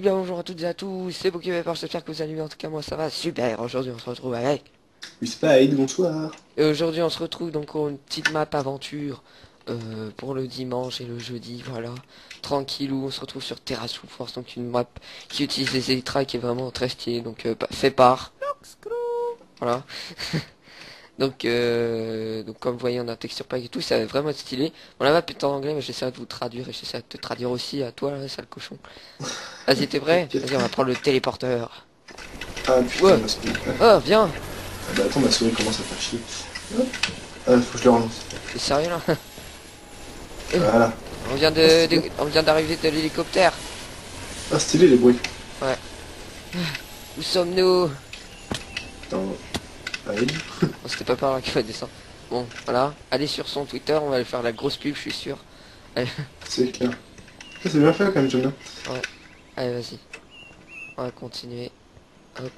bien bonjour à toutes et à tous, c'est Pokémon, j'espère que vous allez bien, en tout cas moi ça va super. Aujourd'hui on se retrouve avec... Spide, bonsoir. Et aujourd'hui on se retrouve donc pour une petite map aventure pour le dimanche et le jeudi, voilà. Tranquillou, on se retrouve sur Terra Sous Force, donc une map qui utilise les Elytra qui est vraiment très stylée, donc fait par... Voilà. Donc comme vous voyez on a un texture pack et tout, ça va vraiment être stylé. Bon la map est en anglais mais j'essaierai de vous traduire et j'essaierai de te traduire aussi à toi là, sale cochon. Vas-y t'es prêt? Ok. Vas-y on va prendre le téléporteur. Ah putain, Ouais. ma souris. Oh viens. Ah, bah attends, ma souris commence à faire chier. Hop. Faut que je le relance. T'es sérieux là? Voilà. On vient d'arriver de l'hélicoptère. Ah, stylé les bruits. Ouais. Où sommes-nous? Attends. Allez. Oh, c'était pas par là qu'il faut descendre. Bon voilà. Allez sur son Twitter, on va lui faire la grosse pub je suis sûr. Allez, C'est clair. Ça, c'est bien fait quand même, j'aime bien. allez vas-y. On va continuer. Hop.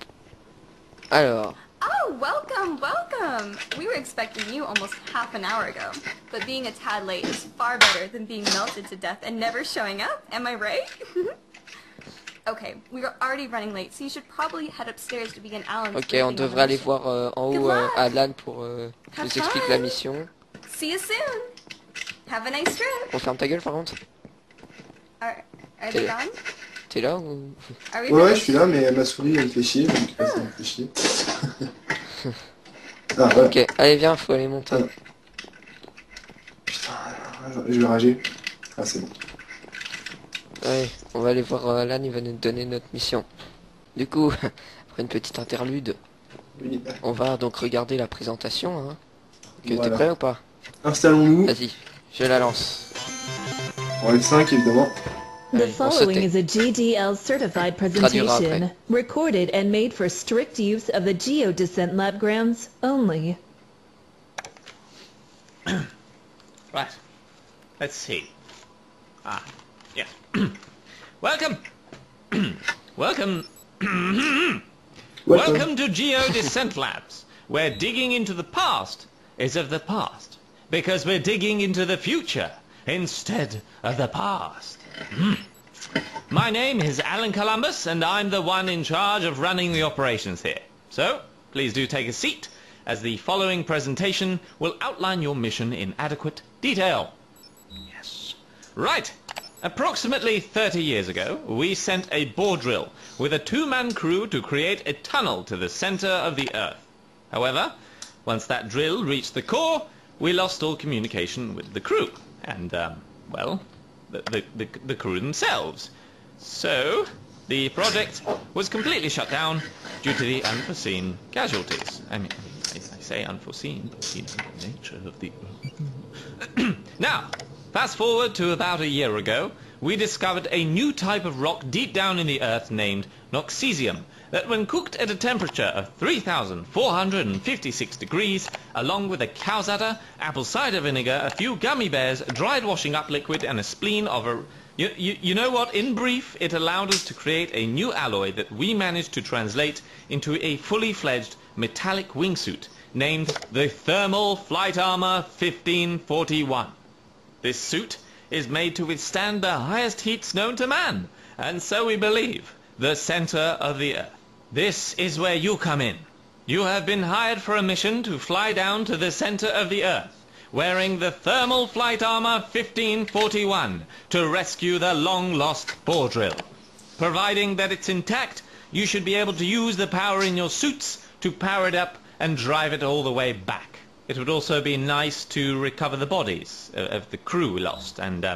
Alors. Oh, welcome, welcome! We were expecting you almost half an hour ago, but being a tad late is far better than being melted to death and never showing up, am I right? Okay, we are already running late, so you should probably head upstairs to begin Alan's Ok, briefing on on the devrait aller mission. voir en haut Alan pour nous expliquer la mission. See you soon! Have a nice trip! On ferme ta gueule par contre. Are they Yeah. gone? T'es là ou... Are we Ouais, je finished? suis là, mais ma souris elle me fait chier, donc ça me fait chier. Ah, voilà. Ok, allez viens, faut aller monter. Ah. Putain, je vais rager. Ah, c'est bon. Ouais, on va aller voir Alan, il va nous donner notre mission. Du coup, après une petite interlude, Oui. on va donc regarder la présentation. Hein. Que Voilà. t'es prêt ou pas? Installons-nous. Vas-y, je la lance. En F5 évidemment. The Allez, on following sautait. is a GDL certified Traduira après. presentation, recorded and made for strict use of the Geodescent Lab grounds only. Right. Let's see. Ah, yeah. Welcome. Welcome. Welcome to Geodescent Labs, where digging into the past is of the past, because we're digging into the future instead of the past. My name is Alan Columbus, and I'm the one in charge of running the operations here. So, please do take a seat, as the following presentation will outline your mission in adequate detail. Yes. Right. Approximately 30 years ago, we sent a bore drill with a two-man crew to create a tunnel to the center of the Earth. However, once that drill reached the core, we lost all communication with the crew. And, well, the crew themselves. So, the project was completely shut down due to the unforeseen casualties. I mean, I say unforeseen, but you know, the nature of the... Now, fast forward to about a year ago, we discovered a new type of rock deep down in the earth named Noxesium, that when cooked at a temperature of 3,456 degrees, along with a cow's udder, apple cider vinegar, a few gummy bears, dried washing up liquid, and a spleen of a... You know what? In brief, it allowed us to create a new alloy that we managed to translate into a fully fledged metallic wingsuit named the Thermal Flight Armor 1541. This suit is made to withstand the highest heats known to man, and so we believe, the center of the Earth. This is where you come in. You have been hired for a mission to fly down to the center of the Earth, wearing the Thermal Flight Armor 1541 to rescue the long-lost bore drill. Providing that it's intact, you should be able to use the power in your suits to power it up and drive it all the way back. It would also be nice to recover the bodies of the crew we lost and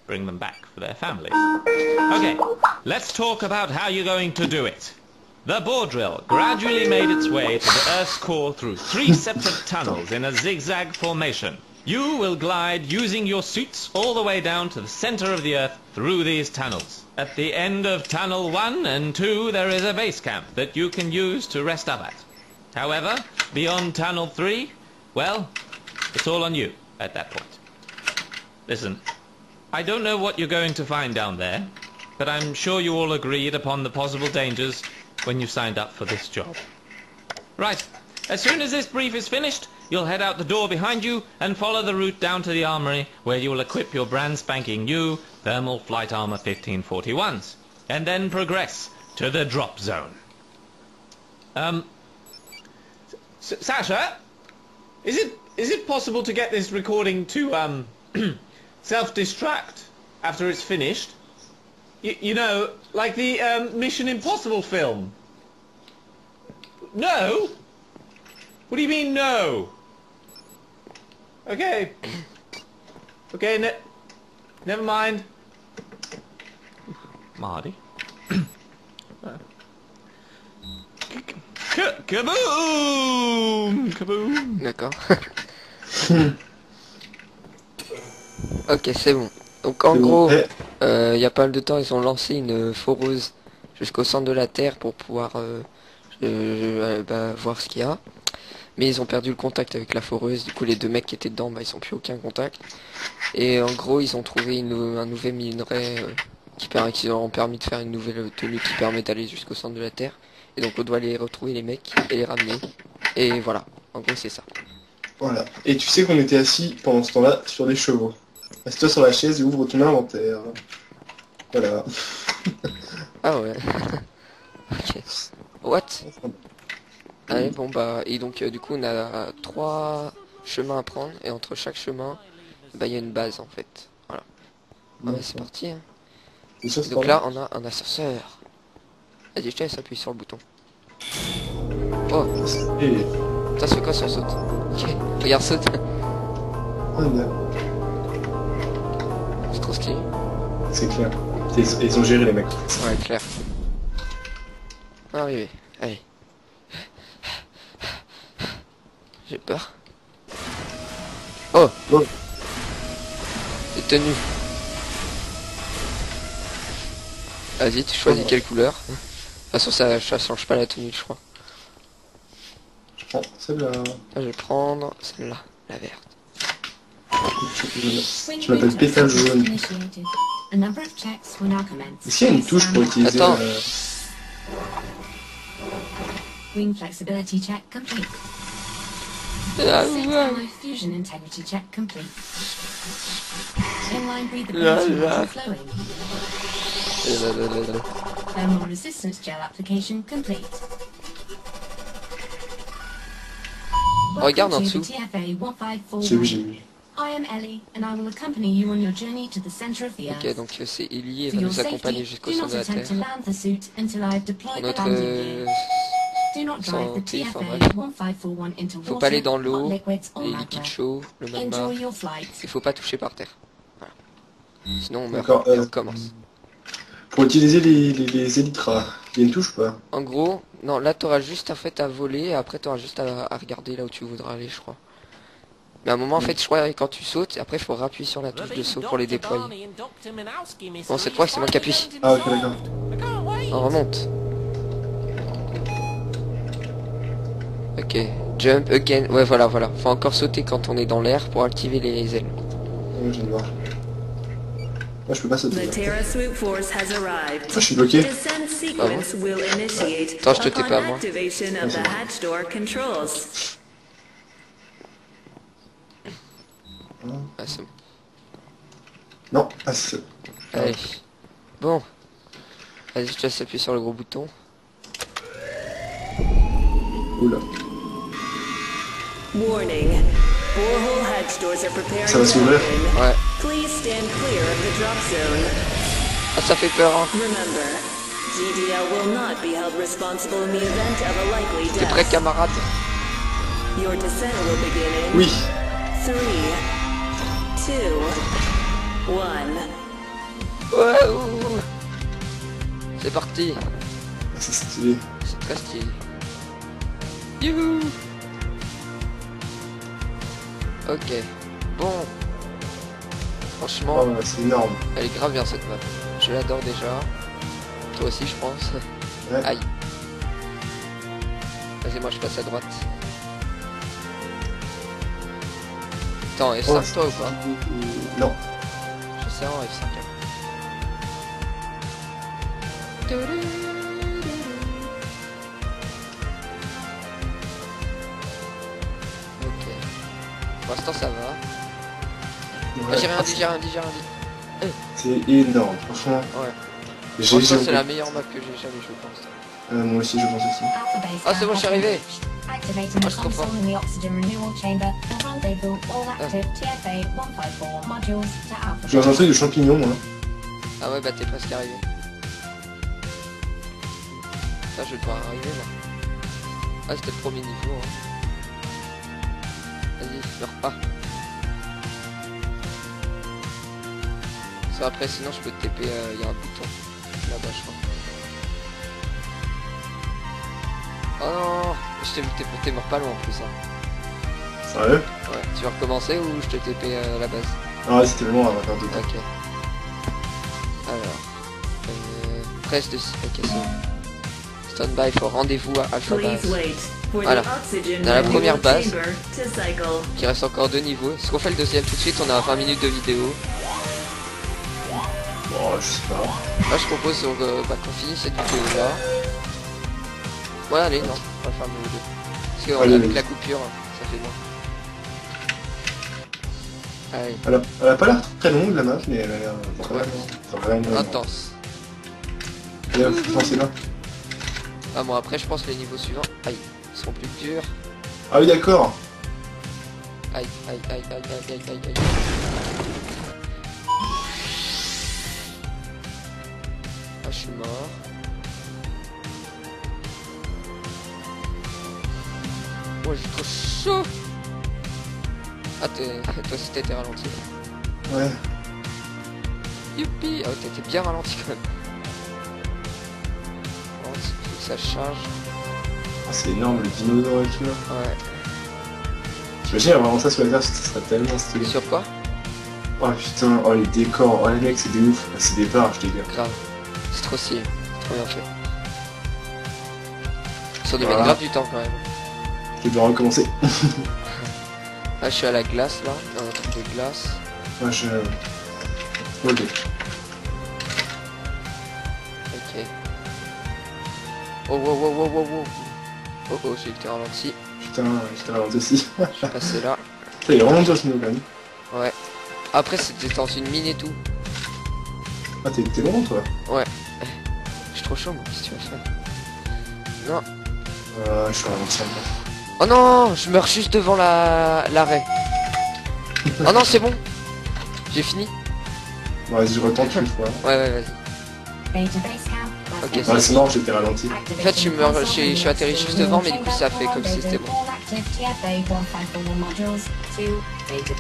bring them back for their families. Okay, let's talk about how you're going to do it. The bore drill gradually made its way to the Earth's core through 3 separate tunnels in a zigzag formation. You will glide using your suits all the way down to the center of the Earth through these tunnels. At the end of Tunnel 1 and 2 there is a base camp that you can use to rest up at. However, beyond Tunnel 3, well, it's all on you at that point. Listen, I don't know what you're going to find down there, but I'm sure you all agreed upon the possible dangers when you signed up for this job. Right, as soon as this brief is finished, you'll head out the door behind you and follow the route down to the armory where you will equip your brand spanking new Thermal Flight Armor 1541s. and then progress to the drop zone. Sasha, is it possible to get this recording to self-destruct after it's finished? You know, like the Mission Impossible film. No? What do you mean no? Okay. Okay, never mind. Marty. Kaboom! Kaboom! D'accord. Ok, c'est bon. Donc en C'est bon. gros, Eh, il y a pas mal de temps, ils ont lancé une foreuse jusqu'au centre de la Terre pour pouvoir voir ce qu'il y a. Mais ils ont perdu le contact avec la foreuse, du coup les deux mecs qui étaient dedans, ils ont plus aucun contact. Et en gros, ils ont trouvé un nouvel minerai qui leur ont permis de faire une nouvelle tenue qui permet d'aller jusqu'au centre de la Terre. Et donc on doit aller retrouver les mecs et les ramener. Et voilà, en gros c'est ça. voilà. Et tu sais qu'on était assis pendant ce temps-là sur des chevaux. Assieds-toi sur la chaise et ouvre ton inventaire. Voilà. Ah ouais. Ok. What? Allez, bon bah, et donc du coup on a 3 chemins à prendre, et entre chaque chemin, il y a une base en fait. Voilà. Ah ouais, c'est parti. Hein. Et ça, Et c'est donc pas là on a un ascenseur. Vas-y, je te laisse appuyer sur le bouton. Oh, mal. Et... ça fait quoi si on saute? Ok, regarde, saute. Ah, bien. C'est trop stylé. C'est clair. Ils ont géré les mecs. Ouais, clair. Arrivé, allez. J'ai peur. Oh, Oh. c'est tenu. Vas-y, tu choisis quelle couleur. De toute façon, ça change pas la tenue, je crois. Je prends celle-là. Là, je vais prendre celle-là, la verte. Je m'appelle Pétale Jaune. Est-ce qu'il y a une touche pour utiliser Attends. Wing flexibility check complete. Ah, Sync ouais. alloy fusion integrity check complete. Inline La, breathability la. module flowing. Thermal resistance gel application complete. Regarde en Welcome to dessous. the TFA 1541. J'ai vu, j'ai vu. I am Ellie, and I will accompany you on your journey to the center of the Ok, Earth. donc c'est Ellie, elle For va your nous accompagner safety, jusqu'au do centre not de la attempt to Terre. land the suit until I have Pour deployed the notre landing gear. Do not drive the santé, TFA enfin bref. 1541 into Faut water, pas aller dans hot l'eau, liquids, or les magma. liquides chauds, le magma. Enjoy your flight. Il faut pas toucher par terre. Voilà. Sinon on meurt. D'accord, Et on recommence. Pour utiliser les élytras, il y a une touche ou pas? En gros, non, là t'auras juste en fait à voler, et après t'auras juste à regarder là où tu voudras aller, je crois. Mais à un moment, en fait, je crois, quand tu sautes, après il faut rappuyer sur la touche de saut pour les déployer. Bon, cette fois, c'est moi qui appuie. Ah ok, d'accord. On remonte. Ok, jump again. Ouais, voilà, voilà. Faut encore sauter quand on est dans l'air pour activer les ailes. Ouais, je viens de voir. Moi je peux pas sauter. The Là. Terra Swoop Force has arrived. Ah, je suis bloqué. Descent sequence will initiate Attends, je te tais upon pas, moi. activation of the hatch door controls. Ah, c'est bon. Non, ah c'est... Allez. Bon. Vas-y, je te laisse appuyer sur le gros bouton. Oula. Warning. Borehole hatch doors are preparing Ça va to s'ouvrir. open. Ouais. Please stand clear of the drop zone. Ah, ça fait peur, hein. Remember, GDL will not be held responsible in the event of a likely T'es prêt, death. camarade? Your descent will begin in Oui. 3, 2, 1. Ouais, ouh. C'est parti. Ah, c'est stylé. C'est très stylé. Youhou. Ok. Bon. Franchement, Oh, c'est énorme. elle est grave bien cette map. Je l'adore déjà. Toi aussi, je pense. Ouais. Aïe. Vas-y, moi je passe à droite. Attends, F5 Oh, toi ou pas? Non. Je sais en F5. Ok. Pour l'instant ça va. Ah, Ouais. j'ai rien dit. C'est énorme, franchement. Ouais. Franchement, c'est la meilleure map que j'ai jamais joué pour l'instant. Moi aussi, je pense aussi. Ah, c'est bon, je suis arrivé. Activating Ah, the je suis trop fort. console in the oxygen renewal chamber. Rendezvous all active TFA 154 modules to Alpha Je suis dans un truc de champignons, moi. Ah ouais, bah t'es presque arrivé. Ça, je vais devoir arriver là. Ah, c'était le premier niveau. Hein. Vas-y, meurs pas. Ça, après, sinon, je peux te TP. Il y a un bouton là-bas, je crois. Oh non, je t'ai vu, t'es mort pas loin en plus. Hein. Sérieux? Ouais, tu veux recommencer ou je te TP à la base? Ah ouais, c'était vraiment on va faire deux temps. Ok. Alors. Presse de... Ok, c'est bon. Stand by for rendez-vous à Alpha Base. Voilà. Dans la première base. Il reste encore 2 niveaux. Est-ce qu'on fait le deuxième tout de suite? On a 20 minutes de vidéo. Bon, je sais pas. Là, je propose qu'on finisse cette vidéo là. Ouais, allez, non, on va faire le 2. Parce que Allez, avec allez. la coupure, ça fait bon. Allez, Elle a pas l'air très longue la map, mais elle a l'air vraiment intense. Et là, faut penser là. Ah bon, après, je pense que les niveaux suivants, aïe, seront plus durs. Ah oui, d'accord. Aïe, aïe, aïe, aïe, aïe, aïe, aïe, aïe. Ah, je suis mort. Oh, j'ai trop chaud. Ah, toi aussi t'étais ralenti. Ouais. Youpi. Ah, ouais, t'étais bien ralenti quand même. Bon, il faut que ça charge. Ah, c'est énorme le dinosaure et tout là. Ouais. T'imagines vraiment ça sur la Terre, ça serait tellement stylé. Sur quoi? Oh putain, oh les décors, oh les mecs c'est des ouf. Ah, c'est des barges les gars. Grave. C'est trop stylé. C'est trop bien fait. Ça demande Voilà. grave du temps quand même. Je dois recommencer. Là, je suis à la glace là. Dans un truc de glace. Moi je... Ok. Ok. Oh, wow, wow, wow, wow, wow. Oh, oh, j'ai été ralenti. Putain, j'étais ralenti aussi. Je suis passé là. Putain, il est vraiment dur ce niveau quand même. Ouais. Après, c'était dans une mine et tout. Ah, t'es loin toi? Je suis trop chaud, moi. Qu'est-ce que tu vas faire? Non. Je suis ralenti encore. Oh non, je meurs juste devant l'arrêt. Oh non, c'est bon. J'ai fini. Bon, vas-y, je retente une fois. Ouais, ouais, vas-y. database count. Ok, Ouais, c'est mort, j'étais ralenti. En fait, je suis atterri juste devant, mais du coup, ça fait comme si c'était bon.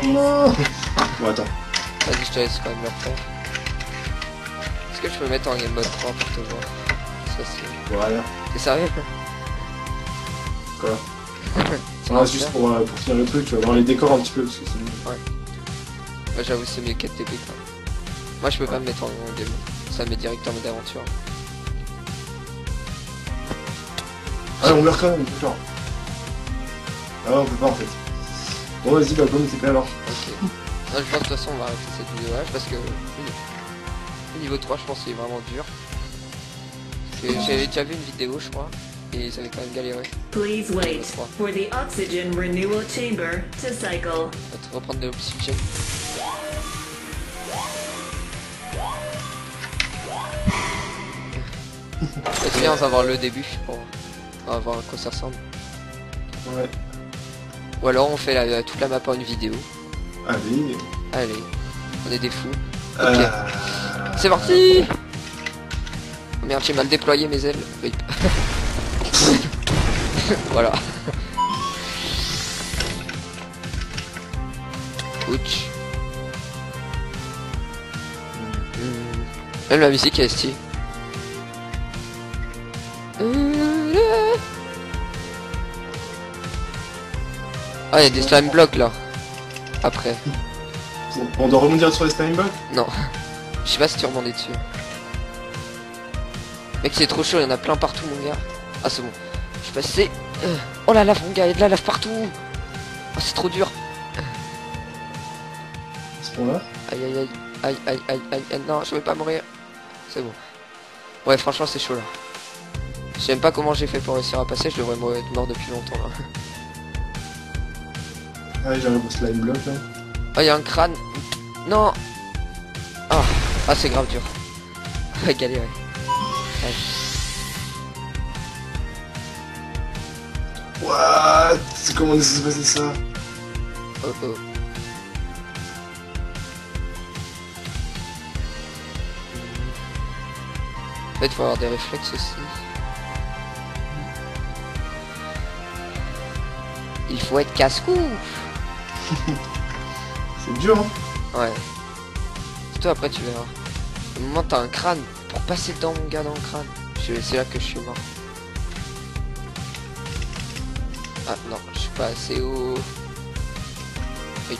Non. Bon, attends. Vas-y, je te laisse quand même le refaire. Est-ce que je peux mettre en game mode 3 pour te voir? Ça, c'est... Voilà. T'es sérieux? Quoi? Ça Non, marche juste bien. pour finir le truc, tu vas voir les décors un petit peu parce que c'est mieux. Ouais, j'avoue, c'est mieux 4 TP quoi. Moi, je peux pas me mettre en game. Ça me met direct en mode aventure. Ah, on meurt quand même, genre. Ah, ouais, on peut pas en fait. Bon, vas-y, bah, bonne TP alors. Ok. Non, je pense de toute façon, on va arrêter cette vidéo là parce que le niveau 3, je pense qu'il est vraiment dur. Parce que j'avais déjà vu une vidéo, je crois, et ils avaient quand même galéré. Please wait for the oxygen renewal chamber to cycle. On va te reprendre de l'oxygène. C'est bien, on va voir le début pour on va voir à quoi ça ressemble. Ouais. Ou alors on fait toute la map en une vidéo. Allez. Allez, on est des fous. Euh... C'est parti. Oh merde, j'ai mal déployé mes ailes. Oui. Voilà. Ouch. Même la musique est stylée. Ah, il y a des slime blocks là. Après. On doit rebondir sur les slime blocks? Non. Je sais pas si tu rebondis dessus. Mec, c'est trop chaud, il y en a plein partout, mon gars. Ah, c'est bon. Je suis passé. Oh la lave, mon gars, il y a de la lave partout. Oh, c'est trop dur. À ce point-là? Aïe, aïe, aïe. Aïe, aïe, aïe, aïe, aïe. Non, je vais pas mourir. C'est bon. Ouais, franchement, c'est chaud là. Je sais même pas comment j'ai fait pour réussir à passer. Je devrais être mort depuis longtemps là. Ah, j'arrive au slime block là. Oh, il y a un crâne. Non. Ah, ah c'est grave dur. Galérer. portail. What? Comment s'est passé ça? Oh oh. En fait, il faut avoir des réflexes aussi. Il faut être casse-cou. C'est dur, hein? Ouais. Toi après tu verras. Au moment t'as un crâne. Pour passer dedans mon gars dans le crâne. C'est là que je suis mort. Ah non, je suis pas assez haut. Oui.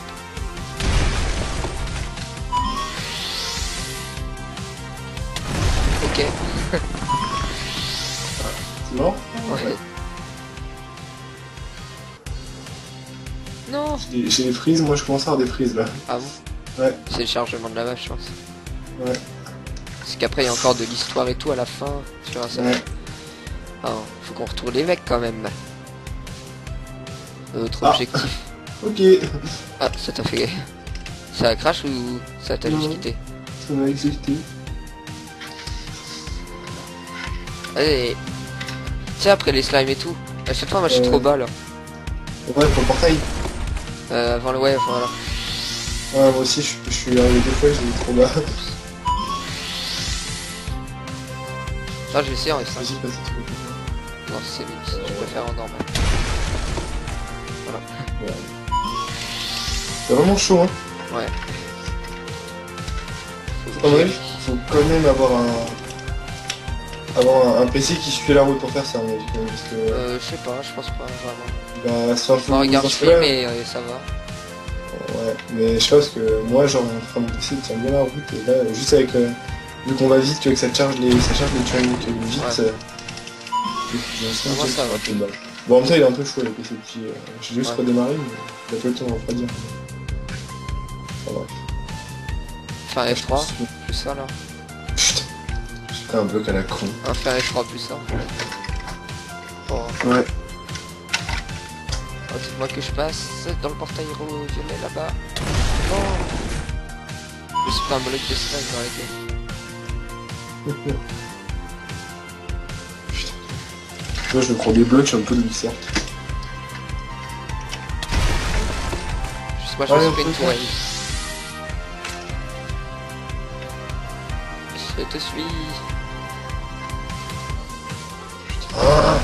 Ok. C'est mort? Ouais. Non. J'ai des frises, moi je commence à avoir des frises là. Ah bon? Ouais. C'est le chargement de la vache je pense. Ouais. Parce qu'après il y a encore de l'histoire et tout à la fin. Tu vois ça. Ouais. Ah, faut qu'on retrouve les mecs quand même. Notre Ah. objectif. Ok. Ah, ça t'a fait... Ça crash ou ça t'a juste Non. quitté? Ça m'a exécuté. Allez. Tu sais après les slimes et tout. À chaque fois moi je suis trop bas là. Ouais, pour le portail. Avant le wave, voilà. Ouais, moi aussi je suis arrivé 2 fois, j'ai trop bas. Ah, je vais essayer en F5. Vas-y, passer tout. Non, c'est mieux, je préfère en normal. Ouais. C'est vraiment chaud, hein. Ouais. À mon avis, faut quand même avoir un PC qui suit la route pour faire ça, à mon avis, quand même, parce que... Je sais pas, je pense pas vraiment. Bah, c'est un peu... Bon, regarde, dans je ce fais, cas-là, mais ça va. Ouais, mais je sais pas, parce que moi, genre, mon PC il tient bien la route, et là, juste avec... vu qu'on va vite, tu vois, que ça charge les turing vite, Ouais. Moi, ça va. un peu mal. Bon, en même temps, il est un peu chaud, le PC, puis j'ai juste Ouais. redémarré, mais il a pas eu le temps de refroidir. Enfin, bref. Faire F3, plus ça là. Putain, j'ai pris un bloc à la con. Un faire F3 plus ça. Bon, Ouais. oh, dites-moi que je passe dans le portail violet là-bas. Non. Je me suis pris un bloc de slime dans la gueule. Moi, je me prends des blocs, je suis un peu de mixeur. Juste moi je me Ouais, suis pris on une peut tourelle. Je te suis. Ah.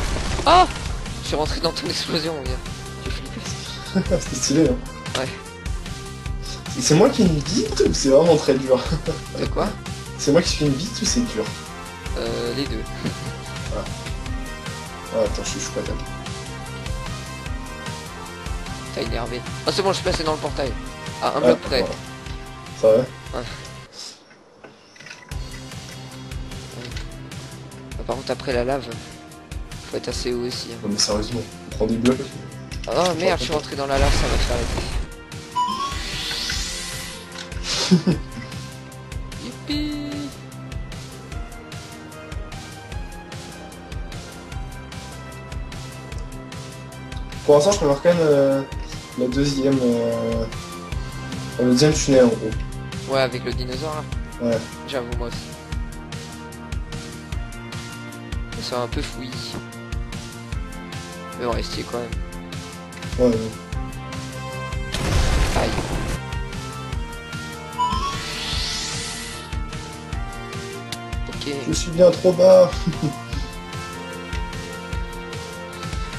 Ah, je suis rentré dans ton explosion, mon gars. J'ai flippé. C'était stylé, hein. Ouais. C'est moi qui ai une bite ou c'est vraiment très dur? De quoi? C'est moi qui fais une bite ou c'est dur? Les deux. Ah, attends, je suis pas table. T'as énervé. Ah c'est bon, je suis passé dans le portail. Ah, un bloc près. Voilà. Ça va? Ah, par contre après la lave, faut être assez haut aussi. Hein. Non mais sérieusement, on prend des blocs. Oh merde, je suis rentré dans la lave, ça va faire l'effet. Youpi. Pour l'instant, je préfère quand même la deuxième... le deuxième tunnel en gros. Ouais, avec le dinosaure là. Ouais. J'avoue, moi aussi. Ils sont un peu fouillis. Mais on va rester quand même. Ouais, ouais. Aïe. Ok. Je suis bien trop bas.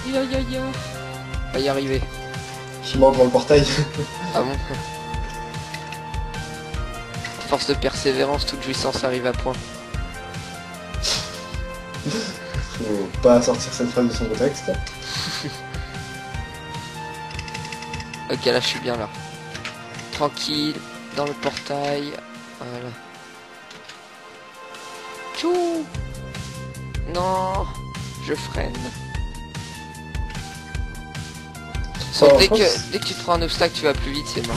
Aïe aïe aïe. On va y arriver. Je suis mort devant le portail. Ah bon? Force de persévérance, toute jouissance arrive à point. Faut pas sortir cette phrase de son contexte. Ok, là je suis bien là. Tranquille, dans le portail. Voilà. Tchou! Non, je freine. Sauf Oh, dès que tu te prends un obstacle, tu vas plus vite, c'est mort.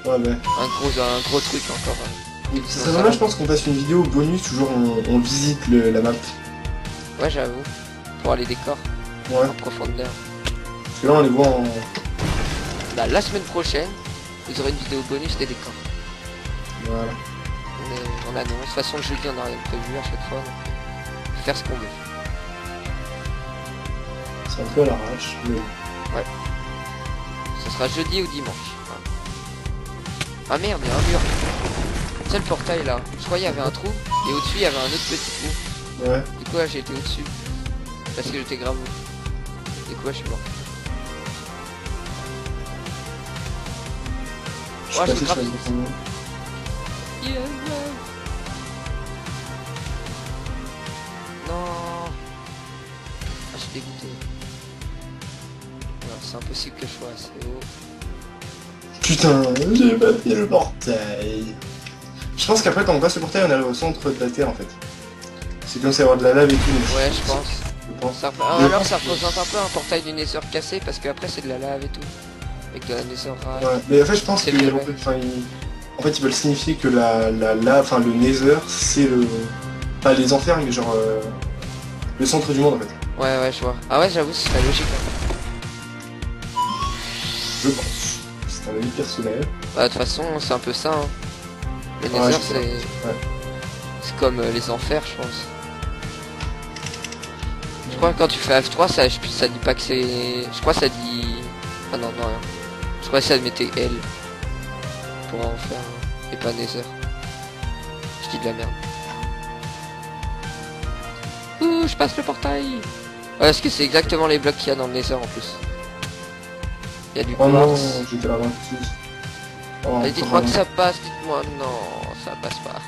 Ouais, mais... Un gros truc encore. Ça serait dommage, je pense qu'on fasse une vidéo bonus, toujours on visite la map. Ouais, j'avoue. Pour aller décor Ouais. en profondeur. Parce que là, on les voit en... Bah, la semaine prochaine, vous aurez une vidéo bonus des décors. Voilà. on annonce. De toute façon, le jeudi, on n'a rien de prévu à chaque fois. Donc, on peut faire ce qu'on veut. C'est un peu à l'arrache, mais... Ce sera jeudi ou dimanche. Voilà. Ah merde, il y a un mur. C'est le portail là. Je crois qu'il y avait un trou. Et au-dessus, il y avait un autre petit trou. Ouais. Du coup, là, j'ai été au-dessus. Parce que j'étais grave haut. Du coup, là, je suis mort. Je Ouais, suis je passé gratte. sur les bâtiments. Non. Ah, je suis dégoûté. Alors, c'est impossible que je sois assez haut. Putain, j'ai pas fait le portail. Je pense qu'après, quand on passe le portail, on arrive au centre de la Terre, en fait. C'est comme ça, y avoir de la lave et tout. mais Ouais, je pense. Je pense. Alors, ça représente un peu un portail du Nether cassé, parce qu'après, c'est de la lave et tout. Avec de la Nether rare. Ouais, mais en fait, je pense C'est qu'ils bien, veulent, ouais. en fait, ils veulent signifier que la lave, enfin, le Nether, c'est le... Pas les enfers, mais genre... le centre du monde, en fait. Ouais, ouais, je vois. Ah ouais, j'avoue, c'est logique. Hein. Je pense. C'est un avis personnel. Bah, de toute façon, c'est un peu ça. Hein. Le Ouais, Nether, je sais pas. c'est... Ouais. C'est comme les enfers, je pense. Je crois que quand tu fais F3, ça dit pas que c'est... Je crois que ça dit... Ah non, non, rien. Je crois que ça mettait L. Pour en faire, et pas Nether. Je dis de la merde. Ouh, je passe le portail. Ouais, est-ce que c'est exactement les blocs qu'il y a dans le Nether en plus? Il y a du Oh non, quartz. j'étais là-bas. Oh, Allez, dites-moi que ça passe, dites-moi non, ça passe pas.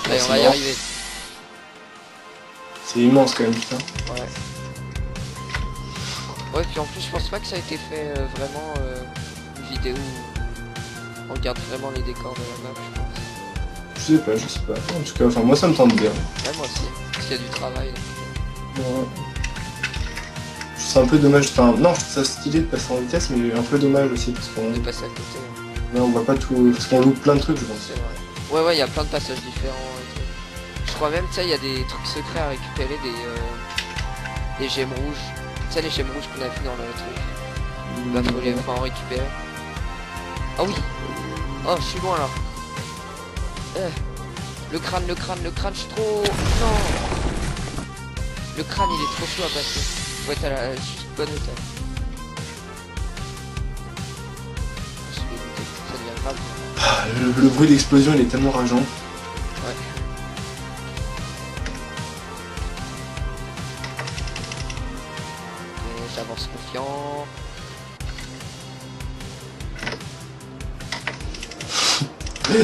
Allez, on va y mort. arriver. C'est immense quand même, putain. Ouais. Ouais, puis en plus, je pense pas que ça a été fait vraiment une vidéo où on regarde vraiment les décors de la map, je pense. Je sais pas. En tout cas, enfin, moi ça me tente bien. Ouais, moi aussi, parce qu'il y a du travail. Donc. Ouais. C'est un peu dommage, enfin, non, je trouve ça stylé de passer en vitesse, mais un peu dommage aussi, parce qu'on On est passé à côté. Hein. là, on voit pas tout, parce qu'on loupe plein de trucs, je pense. C'est vrai. Ouais, ouais, il y a plein de passages différents et tout. Je crois même, tu sais, il y a des trucs secrets à récupérer, des gemmes rouges. Tu sais, les gemmes rouges qu'on a vu dans le truc. Bah, faut en récupérer. Ah oui. Oh, je suis loin là. Le crâne, je suis trop... Non. Le crâne, il est trop chaud à passer. Faut être à la juste bonne hauteur. Je suis dégoûté, ça devient grave. Ah, le bruit d'explosion, il est tellement rageant. Ouais. Et j'avance confiant.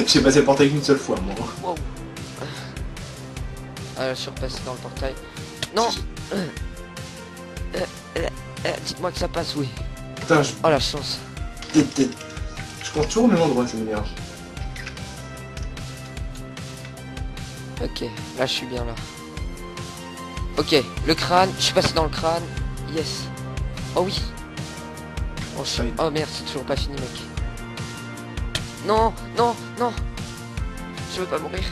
J'ai passé le portail qu'une seule fois, moi. Wow. Ah, je suis repassé dans le portail. Non. Dites-moi que ça passe, oui. Putain, je Oh la chance. déteste. Je compte toujours au même endroit, ça m'énerve. Ok, là je suis bien là. Ok, le crâne, je suis passé dans le crâne. Yes. Oh oui. Oh, oh merde, c'est toujours pas fini, mec. Non, non, non. Je veux pas mourir.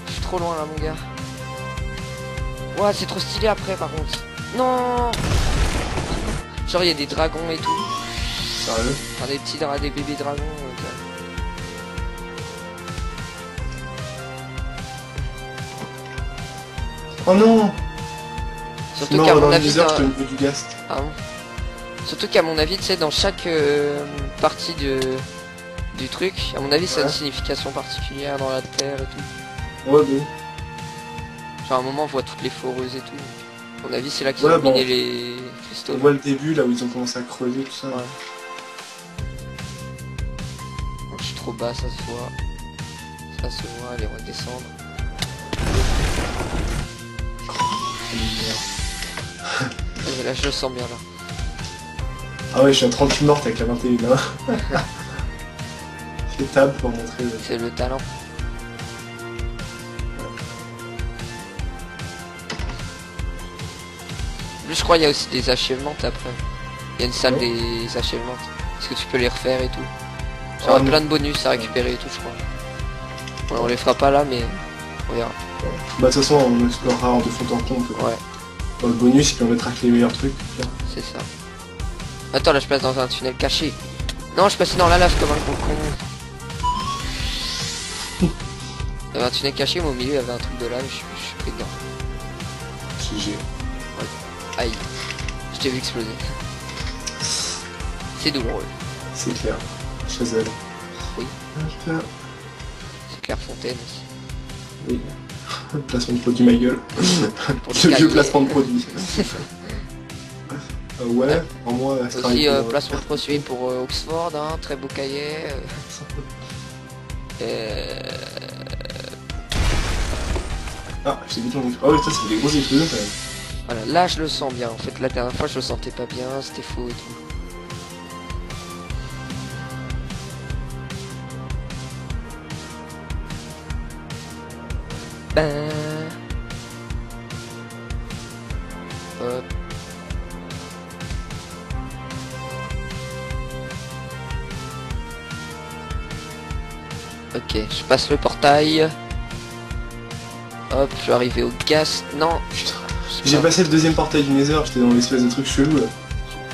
Je suis trop loin là, mon gars. Ouais, c'est trop stylé après, par contre. Non. Genre, il y a des dragons et tout. Sérieux? Enfin, des bébés dragons. Oh non! Surtout Non, qu'à dans mon le avis, Nether, je te veux du gaz. Ah bon. Surtout qu'à mon avis, tu sais, dans chaque partie du truc, à mon avis, ça a une Ouais. signification particulière dans la terre et tout. Ouais, bon. Genre à un moment, on voit toutes les foreuses et tout. À mon avis, c'est là qu'ils Ouais, ont bon. miné les cristaux. On voit le début, là où ils ont commencé à creuser, tout ça. Ouais. Donc, je suis trop bas, ça se voit. Ça se voit, allez, on va descendre. Et là, je le sens bien là. Ah ouais, je suis à 38 mortes avec la 21. Fais table pour montrer. C'est le talent. Plus, je crois qu'il y a aussi des achèvements après. Il y a une salle Ouais. des achèvements. Est-ce que tu peux les refaire et tout? Ah, Genre non. plein de bonus à récupérer et tout, je crois. Ouais, on les fera pas là, mais on verra. Bah, de toute façon, on explorera en de fond en comble. Ouais, Dans le bonus, et puis on mettra que les meilleurs trucs. c'est ça. Attends, là je passe dans un tunnel caché. Non, je suis passé dans la lave comme un gros con. Il y avait un tunnel caché, mais au milieu il y avait un truc de lave, je suis pris dedans. GG. Aïe. Je t'ai vu exploser. C'est douloureux. C'est clair. Chazelle. Oui. Hop là. C'est Clairefontaine aussi. Oui. Placement de produit, ma gueule. Pour Le le vieux cahier. placement de produit. Ouais, en moi, Aussi placement de produit pour Oxford, hein, très beau cahier. Ah, j'ai vite mon explosion. Ah oui, ça c'est des grosses explosions quand même. Voilà, là je le sens bien. En fait, la dernière fois je le sentais pas bien, c'était faux et tout. Ben. Hop. Ok, je passe le portail. Hop, je suis arrivé au gaz. Non, Putain. je sais J'ai pas. passé le deuxième portail du Nether, j'étais dans l'espèce de truc chelou là.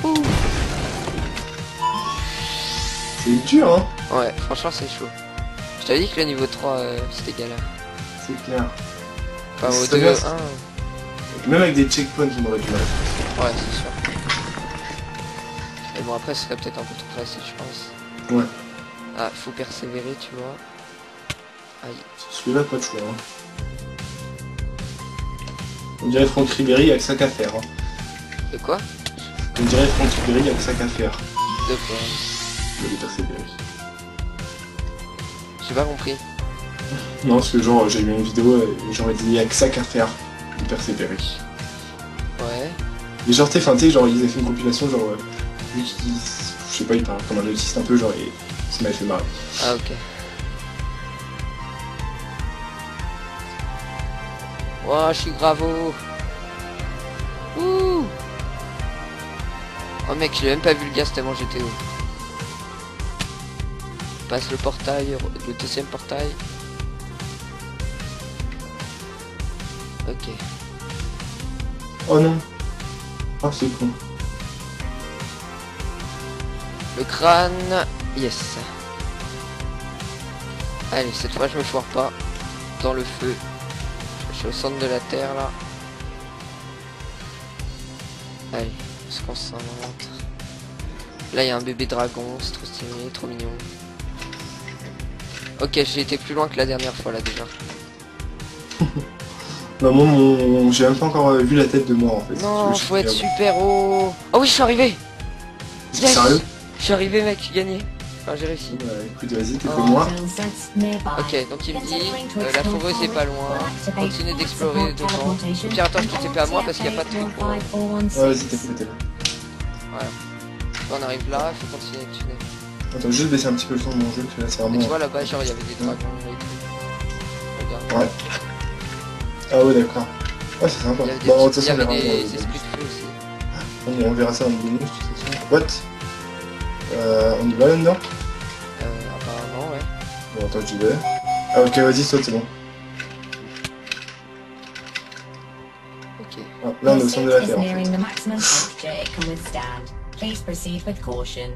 Ouh. C'est dur hein. Ouais, franchement c'est chaud. Je t'avais dit que le niveau 3 c'était galère. C'est clair. Enfin au C'est 2, bien, 1. Même avec des checkpoints, on aurait du mal. Ouais, c'est sûr. Mais bon, après, ce serait peut-être un peu trop facile, je pense. Ouais. Ah, faut persévérer, tu vois. Aïe. Celui-là, pas de choix. Hein. On dirait Franck Ribéry, il y a que ça qu'à faire. Hein. De quoi? On dirait Franck Ribéry, il y a que ça qu'à faire. De quoi? Je vais persévérer. J'ai pas compris. Non, parce que genre, j'ai vu une vidéo et j'aurais dit, il y a que ça qu'à faire. De persévérer. Ouais. Et genre, tu sais, genre, ils avaient fait une compilation, genre, vu qu'il, je sais pas, il parle comme un autiste un peu, genre, et ça m'avait fait marrer. Ah, ok. Ouah, je suis gravo. Ouh. Oh mec, j'ai même pas vu le gaz tellement j'étais haut. Passe le portail, le deuxième portail. Ok. Oh non. Ah, c'est con. Le crâne, yes. Allez, cette fois je me foire pas dans le feu. Je suis au centre de la terre là. Allez, on se concentre. Là il y a un bébé dragon, c'est trop stylé, trop mignon. Ok, j'ai été plus loin que la dernière fois là déjà. Bah moi, j'ai même pas encore vu la tête de mort en fait. Non, Je faut suis être super haut. Oh oui, je suis arrivé. Yes. Sérieux? Je suis arrivé mec, j'ai gagné. Enfin, j'ai réussi. Bah écoute, vas-y, t'es Oh. comme moi. Ok, donc il me dit, la forêt c'est pas loin, continue d'explorer devant. Au pire, attends, je te TP à moi parce qu'il n'y a pas de truc pour... Ah, vas-y, t'es pété là. Voilà. On arrive là, il faut continuer le tunnel. Attends, juste baisser un petit peu le son de mon jeu, parce que là c'est Mais vraiment... tu vois là-bas, genre il y avait des dragons et tout. Regarde. Ouais. Ah ouais, d'accord. Ouais, c'est sympa. Il y avait des, Bon, de petits- toute il y façon, avait on verra des dans le esprits de feu aussi. on verra ça dans le bonus, de toute façon. What? On y va là-dedans? Apparemment, ouais. Bon, attends, j'y vais. Ah ok, vas-y, saute, c'est bon. Ok. Ah, là, on est au centre de la is Terre, en nearing fait. the maximum temperature it can withstand. Please proceed with caution.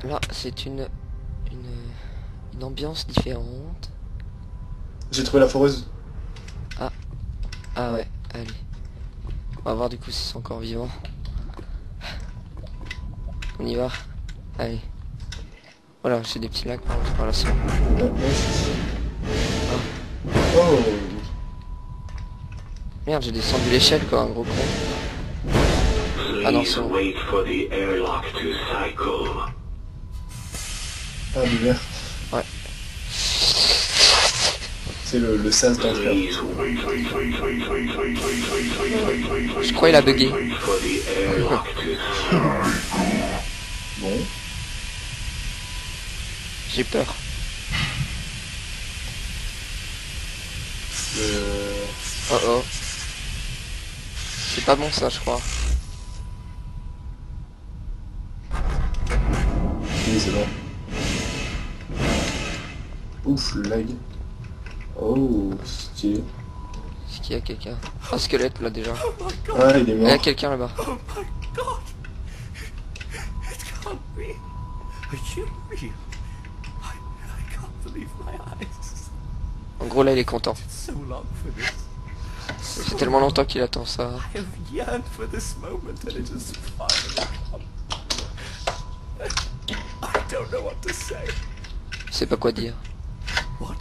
Là, c'est une ambiance différente. J'ai trouvé la foreuse. Ah ouais, allez. On va voir du coup si c'est encore vivant. On y va. Allez. Voilà, j'ai des petits lacs par contre, voilà, c'est bon. Ouais, ouais, oh. Merde, j'ai descendu l'échelle comme un gros con. Ah non, c'est bon. Wait for the airlock to cycle. Ah, du vert. Ouais. C'est le sas d'enfer. Please wait Je crois qu'il a bugué. for the airlock to Bon. J'ai peur. Oh oh. C'est pas bon ça, je crois. Oui, c'est bon. Ouf, le lag. Oh, stylé. Est-ce qu'il y a quelqu'un? Un squelette là déjà. Ah, il est Il y a mort. quelqu'un là-bas. Oh my god! It can't you real? I can't believe my eyes. En gros là il est content. It's so long for this. Ça fait tellement longtemps qu'il attend ça. I have yearned for this moment and it has finally come. I don't know what to say. Je sais pas quoi dire. What?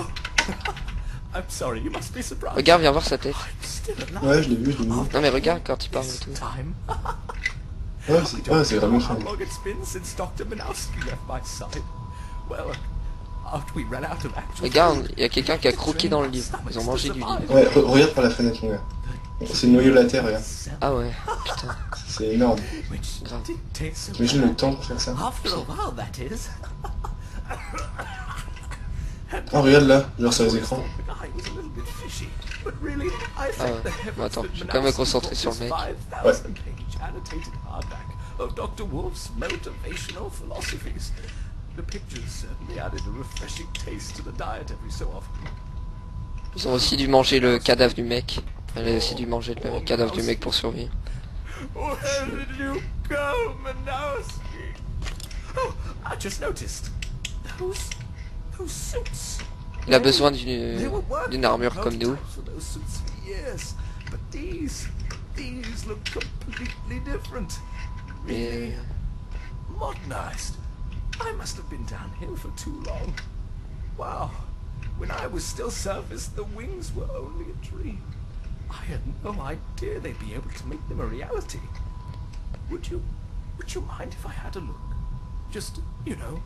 Oh. I'm sorry, you must be surprised. Regarde, viens voir sa tête. I'm still alive. Ouais, je l'ai vu, je l'ai vu. Non mais regarde quand il parle et This tout. time. Ouais, c'est vraiment How fun. long it's been since Dr. Minowski left my side. Well, after we ran out of actual Regarde, food, il y a quelqu'un qui a croqué dans le livre. Ils ont mangé du livre. Ouais, regarde par la fenêtre, mon gars. C'est le noyau de la Terre, regarde. Ah ouais, putain. C'est énorme. which Grave. didn't taste so T'imagines le temps pour faire ça? After a while, that is. Oh, regarde là, genre sur les écrans. The guy was a little bit fishy, but really, I Ah think ouais. the heavens Bon, attends, that je vais quand même me Minowski concentrer sur le mec. brought this 5,000-page annotated hardback of Dr. Wolf's motivational philosophies. The pictures certainly added a refreshing taste to the diet every so often. Ils ont aussi dû manger le cadavre du mec. Elle a aussi dû manger le cadavre du mec pour survivre. Where did you go, Minowski? Oh, I just noticed. Those suits. Il a besoin They were working d'une armure on comme nous. prototypes for those suits for years, but these look completely different. Mais Modernized. I must have been down here for too long. Wow. When I was still surface, the wings were only a dream. I had no idea they'd be able to make them a reality. Would you mind if I had a look? Just, you know,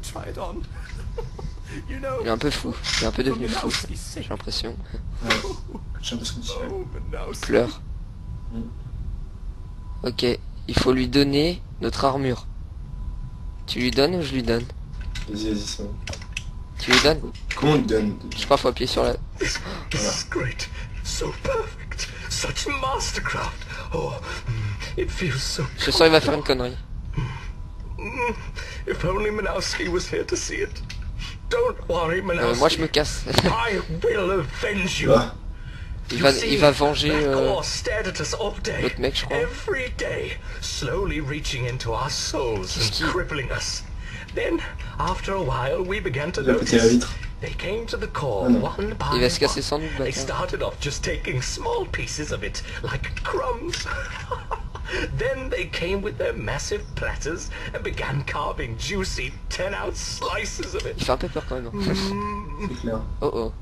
try it on. You know. il est un peu fou. Il est un peu devenu for fou. Minowski's sake. J'ai l'impression. Ouais, j'ai l'impression que tu fais. Oh, Il Minowski. pleure. Ok, il faut lui donner notre armure. Tu lui donnes ou je lui donne? Vas-y, c'est bon. Tu lui donnes? Comment on lui donne? Je crois qu'il faut appuyer sur la... This is great. So perfect. Such mastercraft. Oh, it feels so Je sens qu'il va faire une connerie. If only Minowski was here to see it. Don't worry, Minowski. Moi je me casse. I will avenge you. Bah, il va venger That core stared at us all day, l'autre mec, je crois. every day, slowly reaching into our souls Qu'est-ce and qu'il- crippling us. Then, after a while, we began to il a pété la notice. vitre. They came to the core Ah non. one by Il va se casser one. sans doute, They bâtard. started off just taking small pieces of it, like crumbs. Then they came with their massive platters and began carving juicy 10-ounce slices of Il it. fait un peu peur quand même. C'est clair. Oh oh.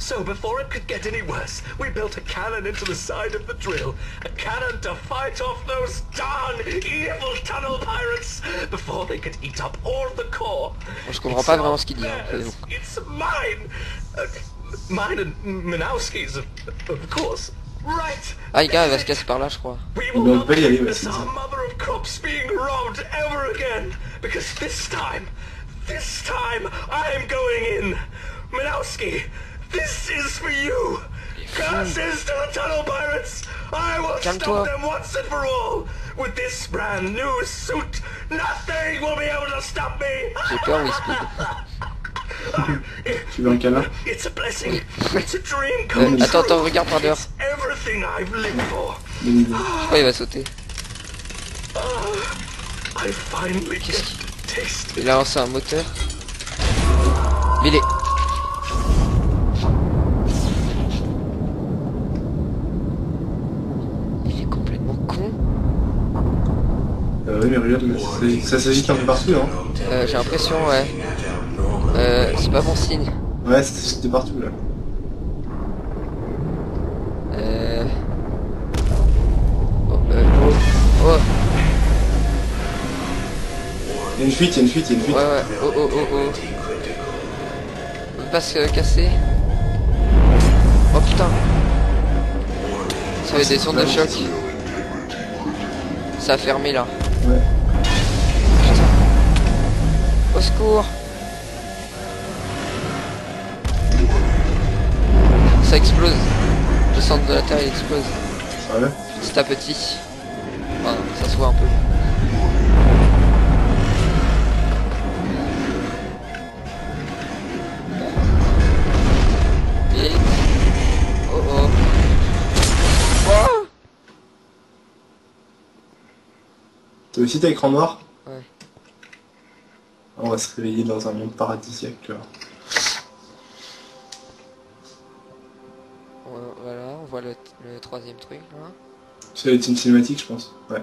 So before it could get any worse, we built a cannon into the side of the drill. A cannon to fight off those darn evil tunnel pirates before they could eat up all of the core. Je comprends pas vraiment ce qu'il dit. Hein. Mais bon. It's mine. Mine and Minowski's, of course. Right. Ah, les gars, il va se casser par là, je crois. We On will va not pas y aller, ouais, witness c'est our ça. mother of crops being robbed ever again. Because this time, I am going in. Minowski, this is for you. Curses to the tunnel pirates. I will Calme-toi. stop them once and for all. With this brand new suit, nothing will be able to stop me. J'ai peur, Whispeed. Tu veux un câlin? It's a blessing. It's a dream come true. Attends, regarde par dehors. It's everything I've lived for. Donne-lui. Je crois qu'il va sauter. I finally get Qu'est-ce to taste it. Il a lancé un moteur. Mais il est... Il est complètement con. Oui, mais regarde, ça s'agite un peu partout, hein. J'ai l'impression, ouais. C'est pas bon signe. Ouais, c'était partout, là. Oh. Il y a une fuite, il y a une fuite, il y a une fuite. Ouais, ouais. Oh. Il peut pas se casser. Oh putain. Ça fait des ondes de choc. Ça a fermé là. Ouais. Putain. Au secours. Ça explose. Le centre de la Terre il explose. Sérieux? Petit à petit. Enfin, ça se voit un peu. Vite. Oh. Oh. C'est aussi t'as écran noir? Ouais. On va se réveiller dans un monde paradisiaque, tu vois. Voilà, on voit le troisième truc là. C'est une cinématique, je pense. Ouais.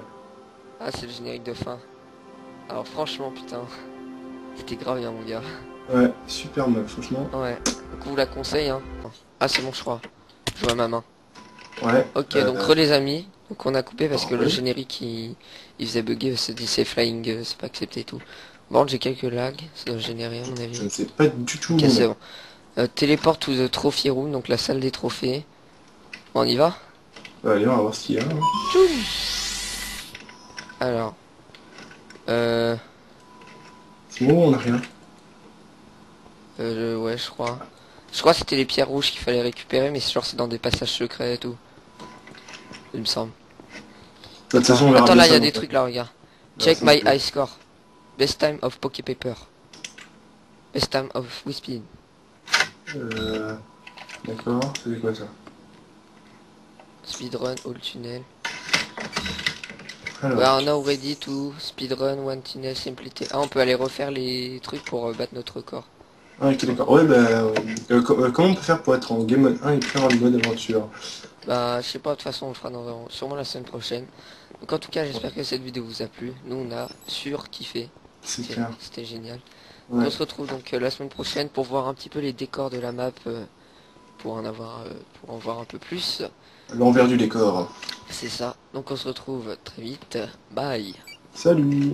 Ah, c'est le générique de fin. Alors franchement, putain, c'était grave bien mon gars. Ouais, super meuf, franchement. Ouais, donc on vous la conseille hein. Ah c'est bon je crois, je vois ma main. Ouais. Ok, donc les amis, donc on a coupé parce que le oui. générique il faisait bugger, se dit c'est flying, c'est pas accepté et tout. Bon, j'ai quelques lags, ça doit générer à mon avis. Je ne sais pas du tout. Ok, c'est bon. Téléport to the trophy room, donc la salle des trophées. Bon, on y va? Allez, on va voir ce qu'il y a. Hein. Alors. C'est bon, on a rien. Ouais, je crois. Je crois que c'était les pierres rouges qu'il fallait récupérer, mais genre c'est dans des passages secrets et tout. Il me semble. De toute façon, on verra Attends, bien là, il y ça, a des donc. trucs là, regarde. Là, Check ça, my c'est- high score. Best time of Poké Paper. Best time of Whispin. D'accord, c'est quoi ça? Speedrun all tunnel. Alors, We are now ready to speedrun one tunnel simplicity. Ah, on peut aller refaire les trucs pour battre notre record. ah, ok, d'accord. Ouais, bah, comment on peut faire pour être en game mode 1 et puis en mode aventure? Bah, je sais pas, de toute façon, on le fera sûrement la semaine prochaine. Donc, en tout cas, j'espère que cette vidéo vous a plu. Nous, on a kiffé. C'est clair. C'était génial. Ouais. On se retrouve donc la semaine prochaine pour voir un petit peu les décors de la map, pour en voir un peu plus. L'envers du décor. C'est ça. Donc, on se retrouve très vite. Bye. Salut!